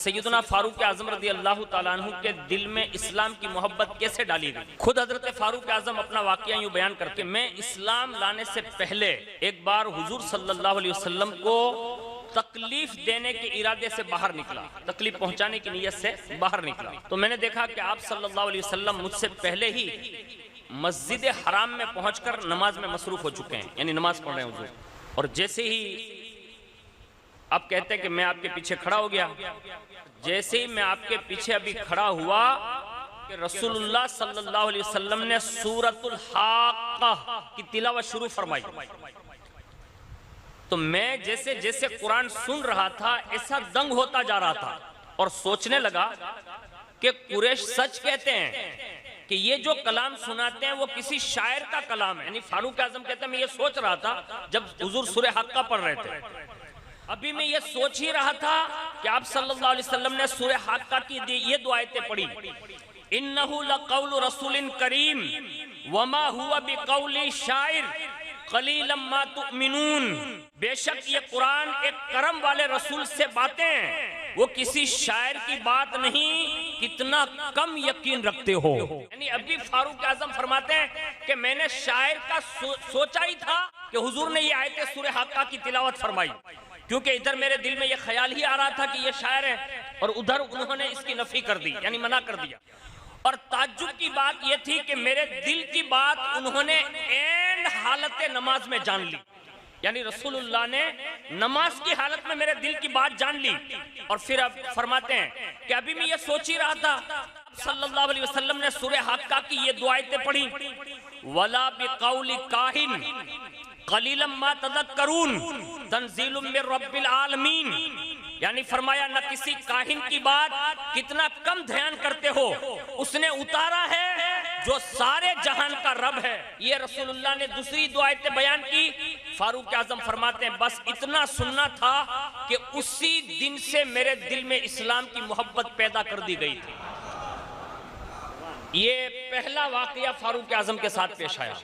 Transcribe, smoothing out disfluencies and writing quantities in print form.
सैयदना फारूक आजम रज़ी अल्लाह ताला अन्हु के दिल में इस्लाम की मोहब्बत कैसे डाली गई। खुद हजरत फारूक आजम अपना वाकया यूं बयान करके, मैं इस्लाम लाने से पहले एक बार हुजूर सल्लल्लाहु अलैहि वसल्लम को तकलीफ देने के इरादे से बाहर निकला, तकलीफ पहुंचाने की नीयत से बाहर निकला। तो मैंने देखा कि आप सल्लल्लाहु अलैहि वसल्लम मुझसे पहले ही मस्जिद हराम में पहुंचकर नमाज में मसरूफ हो चुके हैं, यानी नमाज पढ़ रहे हैं हुजूर। और जैसे ही आप कहते हैं कि मैं आपके पीछे खड़ा हो गया, जैसे ही मैं आपके पीछे अभी खड़ा हुआ कि रसूलुल्लाह सल्लल्लाहु अलैहि वसल्लम ने सूरतुल हाक़्क़ा की तिलावत शुरू फरमाई। तो मैं जैसे जैसे कुरान सुन रहा था ऐसा दंग होता जा रहा था और सोचने लगा कि कुरैश सच कहते हैं कि ये जो कलाम सुनाते हैं वो किसी शायर का कलाम है। यानी फारूक आजम कहते हैं मैं ये सोच रहा था जब हुजूर सूरह हाक़्क़ा पढ़ रहे थे, अभी मैं ये सोच ही रहा था कि आप सल्लल्लाहु अलैहि वसल्लम ने सूरह हाक़्क़ा की ये दो आयतें पढ़ी, इन्नहु लक़ौलु रसूलिन करीम वमा हुवा बिक़ौलि शायर क़लीलन मा तुमिनून। बेशक ये कुरान एक करम वाले रसूल से बातें हैं, वो किसी शायर की बात नहीं, कितना कम यकीन रखते हो। यानी अभी फारूक आजम फरमाते हैं कि मैंने शायर का सोचा ही था कि हुजूर ने ये आयतें सूरह हाक़्क़ा की तिलावत फरमाई, क्योंकि इधर मेरे दिल में ये ख्याल ही आ रहा था कि ये शायर है, और उधर उन्होंने इसकी नफी कर दी, यानी मना कर दिया। और ताज्जुब की बात ये थी कि मेरे दिल की बात उन्होंने एंड हालत नमाज में जान ली, यानी रसूलुल्लाह ने नमाज की हालत में मेरे दिल की बात जान ली। और फिर अब फरमाते हैं कि अभी मैं ये सोच ही रहा था, सल्लल्लाहु अलैहि वसल्लम ने सूरह हाक़्क़ा की ये दो आयतें पढ़ी, वला बिक़ौलि काहिन क़लीलन मा तज़क्करून तंज़ीलुम मिर रब्बिल आलमीन। यानी फरमाया न किसी काहिन की बात कितना कम ध्यान करते हो, उसने उतारा है जो सारे जहान का रब है। ये रसूलुल्लाह ने दूसरी दो आयतें बयान की। फारूक आजम फरमाते हैं बस इतना सुनना था कि उसी दिन से मेरे दिल में इस्लाम की मोहब्बत पैदा कर दी गई थी। ये पहला वाकया फारूक आजम के साथ पेश आया।